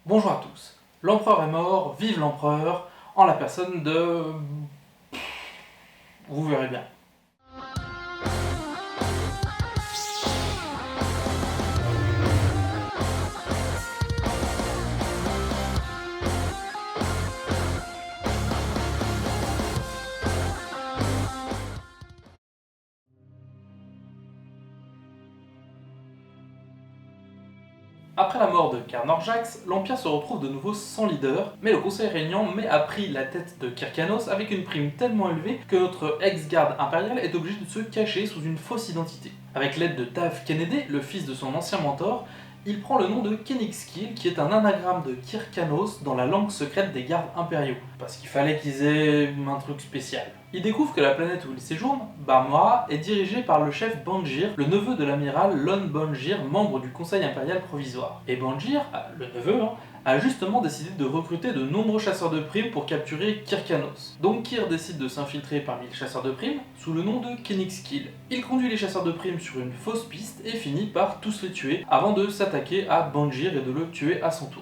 Bonjour à tous. L'empereur est mort, vive l'empereur, en la personne de... Vous verrez bien. Après la mort de Carnor-Jax, l'Empire se retrouve de nouveau sans leader, mais le Conseil régnant a pris la tête de Kyrkanos avec une prime tellement élevée que notre ex-garde impérial est obligé de se cacher sous une fausse identité. Avec l'aide de Tav Kennedy, le fils de son ancien mentor, il prend le nom de Kenixkill, qui est un anagramme de Kyrkanos dans la langue secrète des gardes impériaux, parce qu'il fallait qu'ils aient un truc spécial. Il découvre que la planète où il séjourne, Barmora, est dirigée par le chef Banjir, le neveu de l'amiral Lon Banjir, membre du Conseil impérial provisoire. Et Banjir, le neveu, a justement décidé de recruter de nombreux chasseurs de primes pour capturer Kyrkanos. Donc Kyr décide de s'infiltrer parmi les chasseurs de primes sous le nom de Kenixkill. Il conduit les chasseurs de primes sur une fausse piste et finit par tous les tuer avant de s'attaquer à Banjir et de le tuer à son tour.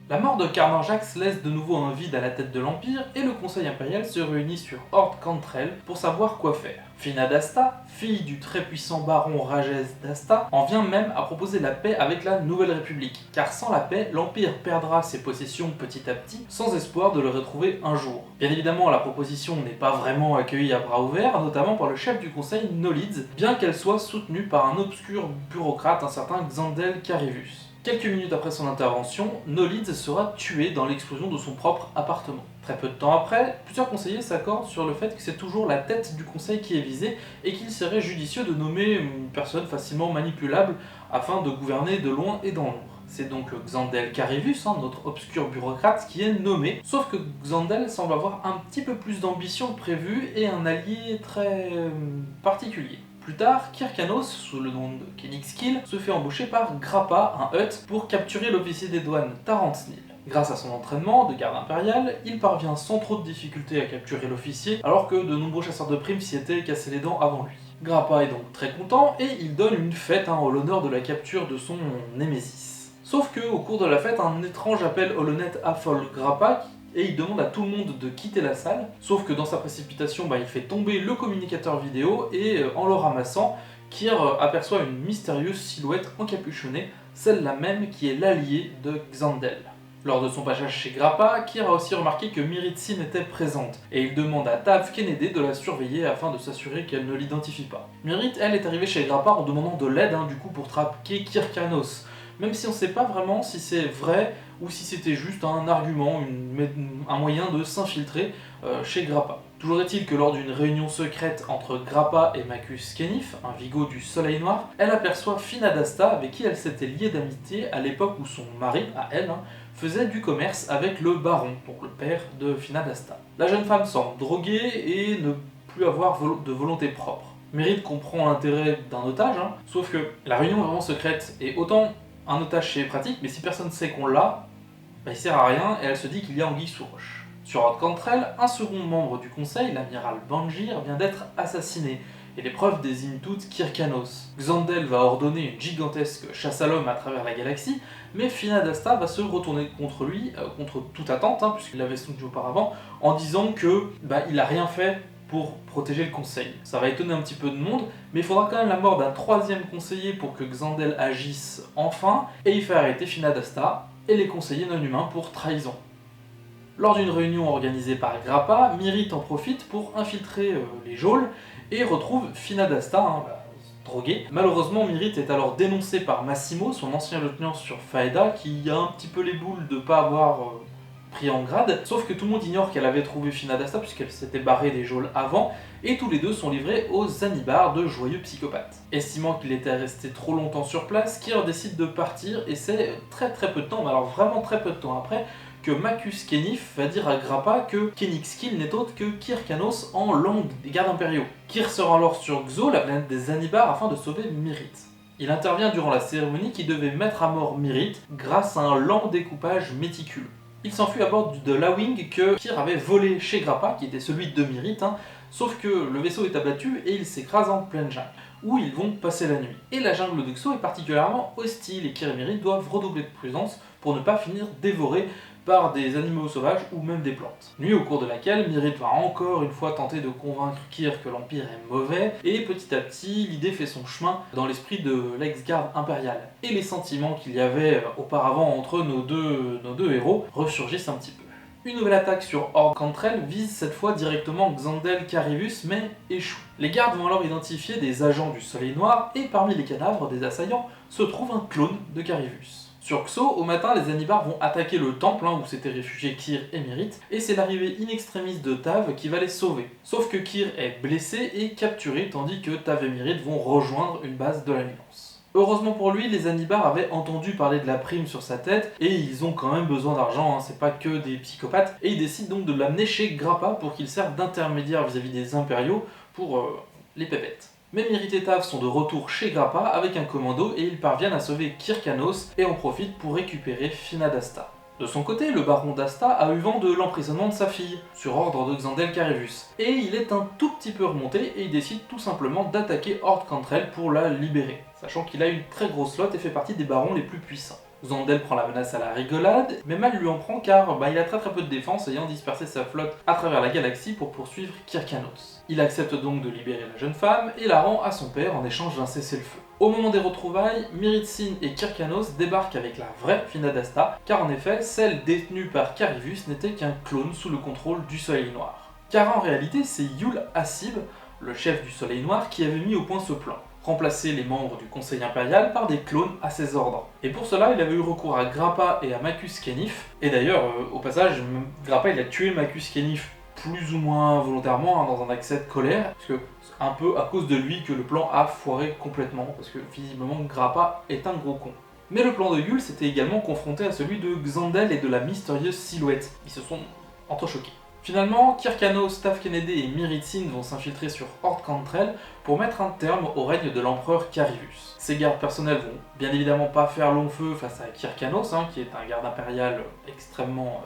La mort de Carnor-Jax laisse de nouveau un vide à la tête de l'Empire et le Conseil impérial se réunit sur Ord Cantrell pour savoir quoi faire. Fina d'Asta, fille du très puissant baron Rajez d'Asta, en vient même à proposer la paix avec la Nouvelle République, car sans la paix, l'Empire perdra ses possessions petit à petit, sans espoir de le retrouver un jour. Bien évidemment, la proposition n'est pas vraiment accueillie à bras ouverts, notamment par le chef du Conseil Nolidz, bien qu'elle soit soutenue par un obscur bureaucrate, un certain Xandel Carivus. Quelques minutes après son intervention, Nolidz sera tué dans l'explosion de son propre appartement. Très peu de temps après, plusieurs conseillers s'accordent sur le fait que c'est toujours la tête du conseil qui est visée et qu'il serait judicieux de nommer une personne facilement manipulable afin de gouverner de loin et dans l'ombre. C'est donc Xandel Carivus, notre obscur bureaucrate, qui est nommé, sauf que Xandel semble avoir un petit peu plus d'ambition que prévu et un allié très particulier. Plus tard, Kyrkanos, sous le nom de Kenixkill, se fait embaucher par Grappa, un Hutt, pour capturer l'officier des douanes Tarantsnil. Grâce à son entraînement de garde impériale, il parvient sans trop de difficultés à capturer l'officier, alors que de nombreux chasseurs de primes s'y étaient cassés les dents avant lui. Grappa est donc très content et il donne une fête en l'honneur de la capture de son némésis. Sauf que, au cours de la fête, un étrange appel holonet affole Grappa et il demande à tout le monde de quitter la salle, sauf que dans sa précipitation, il fait tomber le communicateur vidéo et en le ramassant, Kyr aperçoit une mystérieuse silhouette encapuchonnée, celle-là même qui est l'allié de Xandel. Lors de son passage chez Grappa, Kyr a aussi remarqué que Myritzin était présente, et il demande à Tav Kennedy de la surveiller afin de s'assurer qu'elle ne l'identifie pas. Myrit, elle, est arrivée chez Grappa en demandant de l'aide pour traquer Kyrkanos, même si on ne sait pas vraiment si c'est vrai ou si c'était juste un argument, un moyen de s'infiltrer chez Grappa. Toujours est-il que lors d'une réunion secrète entre Grappa et Macus Kenif, un Vigo du Soleil Noir, elle aperçoit Fina d'Asta avec qui elle s'était liée d'amitié à l'époque où son mari, à elle, faisait du commerce avec le baron, donc le père de Fina d'Asta. La jeune femme semble droguée et ne plus avoir de volonté propre. Mérite comprend l'intérêt d'un otage, sauf que la réunion est vraiment secrète, et autant un otage c'est pratique, mais si personne ne sait qu'on l'a, il sert à rien et elle se dit qu'il y a anguille sous roche. Sur Ord Cantrell, un second membre du conseil, l'amiral Banjir, vient d'être assassiné, et les preuves désignent toutes Kyrkanos. Xandel va ordonner une gigantesque chasse à l'homme à travers la galaxie, mais Fina d'Asta va se retourner contre lui, contre toute attente, puisqu'il l'avait soutenu auparavant, en disant que il a rien fait pour protéger le conseil. Ça va étonner un petit peu de monde, mais il faudra quand même la mort d'un troisième conseiller pour que Xandel agisse enfin, et il fait arrêter Fina d'Asta et les conseillers non humains pour trahison. Lors d'une réunion organisée par Grappa, Myrit en profite pour infiltrer les geôles et retrouve Fina d'Asta, droguée. Malheureusement, Myrit est alors dénoncé par Massimo, son ancien lieutenant sur Faeda, qui a un petit peu les boules de ne pas avoir pris en grade, sauf que tout le monde ignore qu'elle avait trouvé Fina d'Asta puisqu'elle s'était barrée des geôles avant, et tous les deux sont livrés aux Anibars de joyeux psychopathes. Estimant qu'il était resté trop longtemps sur place, Kyr décide de partir, et c'est très peu de temps, mais alors vraiment très peu de temps après, que Macus Kenif va dire à Grappa que Kenixkill n'est autre que Kyrkanos en langue des gardes impériaux. Kyr se rend alors sur Xo, la planète des Anibars, afin de sauver Myrit. Il intervient durant la cérémonie qui devait mettre à mort Myrit grâce à un lent découpage méticuleux. Il s'enfuit à bord de l'A-Wing que Kyr avait volé chez Grappa, qui était celui de Myrit, sauf que le vaisseau est abattu et il s'écrase en pleine jungle. où ils vont passer la nuit. Et la jungle de Xo est particulièrement hostile et Kir et Myrrh doivent redoubler de prudence pour ne pas finir dévorés par des animaux sauvages ou même des plantes. Nuit au cours de laquelle Myrrh va encore une fois tenter de convaincre Kir que l'Empire est mauvais, et petit à petit l'idée fait son chemin dans l'esprit de l'ex-garde impériale. Et les sentiments qu'il y avait auparavant entre nos deux héros ressurgissent un petit peu. Une nouvelle attaque sur Ord Cantrell vise cette fois directement Xandel Carivus mais échoue. Les gardes vont alors identifier des agents du Soleil Noir et parmi les cadavres des assaillants se trouve un clone de Carivus. Sur Xo, au matin, les Anibars vont attaquer le temple où s'étaient réfugiés Kir et Myrrh, et c'est l'arrivée in extremis de Tav qui va les sauver. Sauf que Kir est blessé et capturé, tandis que Tav et Myrrh vont rejoindre une base de l'Alliance. Heureusement pour lui, les Anibars avaient entendu parler de la prime sur sa tête, et ils ont quand même besoin d'argent, c'est pas que des psychopathes, et ils décident donc de l'amener chez Grappa pour qu'il serve d'intermédiaire vis-à-vis des impériaux pour les pépettes. Mais Myrrh et Tav sont de retour chez Grappa avec un commando et ils parviennent à sauver Kyrkanos et en profitent pour récupérer Fina d'Asta. De son côté, le baron d'Asta a eu vent de l'emprisonnement de sa fille, sur ordre de Xandel Carivus, et il est un tout petit peu remonté et il décide tout simplement d'attaquer Ord Cantrell pour la libérer, sachant qu'il a une très grosse flotte et fait partie des barons les plus puissants. Xandel prend la menace à la rigolade, mais mal lui en prend car il a très peu de défense ayant dispersé sa flotte à travers la galaxie pour poursuivre Kyrkanos. Il accepte donc de libérer la jeune femme et la rend à son père en échange d'un cessez-le-feu. Au moment des retrouvailles, Myrrh Sin et Kyrkanos débarquent avec la vraie Fina d'Asta, car en effet, celle détenue par Carivus n'était qu'un clone sous le contrôle du Soleil Noir. Car en réalité, c'est Yul Hasib, le chef du Soleil Noir, qui avait mis au point ce plan. Remplacer les membres du Conseil impérial par des clones à ses ordres. Et pour cela, il avait eu recours à Grappa et à Macus Kenneth. Et d'ailleurs, au passage, Grappa il a tué Macus Kenneth plus ou moins volontairement, dans un accès de colère, parce que c'est un peu à cause de lui que le plan a foiré complètement, parce que visiblement Grappa est un gros con. Mais le plan de Yul s'était également confronté à celui de Xandel et de la mystérieuse silhouette. Ils se sont entrechoqués. Finalement, Kyrkanos, Tav Kennedy et Myrrh Sin vont s'infiltrer sur Ord Cantrell pour mettre un terme au règne de l'empereur Carivus. Ces gardes personnels vont bien évidemment pas faire long feu face à Kyrkanos, qui est un garde impérial extrêmement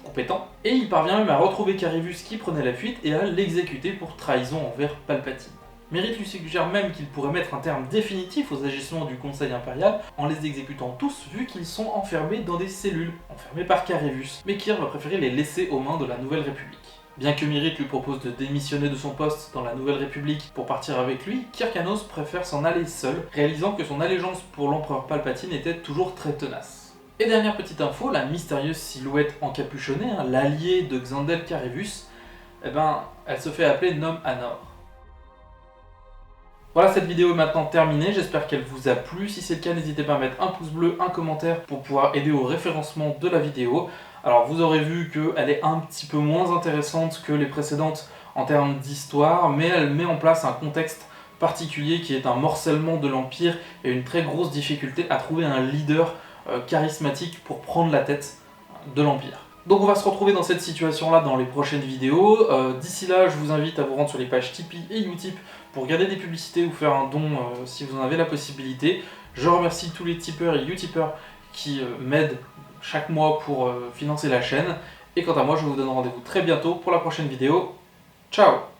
compétent, et il parvient même à retrouver Carivus qui prenait la fuite et à l'exécuter pour trahison envers Palpatine. Myrrh lui suggère même qu'il pourrait mettre un terme définitif aux agissements du Conseil impérial en les exécutant tous, vu qu'ils sont enfermés dans des cellules, enfermés par Carivus, mais Kir va préférer les laisser aux mains de la Nouvelle République. Bien que Myrrh lui propose de démissionner de son poste dans la Nouvelle République pour partir avec lui, Kyrkanos préfère s'en aller seul, réalisant que son allégeance pour l'empereur Palpatine était toujours très tenace. Et dernière petite info, la mystérieuse silhouette encapuchonnée, l'allié de Xandel Carivus, elle se fait appeler Nom Anor. Voilà, cette vidéo est maintenant terminée, j'espère qu'elle vous a plu. Si c'est le cas, n'hésitez pas à mettre un pouce bleu, un commentaire pour pouvoir aider au référencement de la vidéo. Alors vous aurez vu qu'elle est un petit peu moins intéressante que les précédentes en termes d'histoire, mais elle met en place un contexte particulier qui est un morcellement de l'Empire et une très grosse difficulté à trouver un leader charismatique pour prendre la tête de l'Empire. Donc on va se retrouver dans cette situation-là dans les prochaines vidéos. D'ici là, je vous invite à vous rendre sur les pages Tipeee et Utip pour regarder des publicités ou faire un don si vous en avez la possibilité. Je remercie tous les tipeurs et utipeurs qui m'aident chaque mois pour financer la chaîne. Et quant à moi, je vous donne rendez-vous très bientôt pour la prochaine vidéo. Ciao!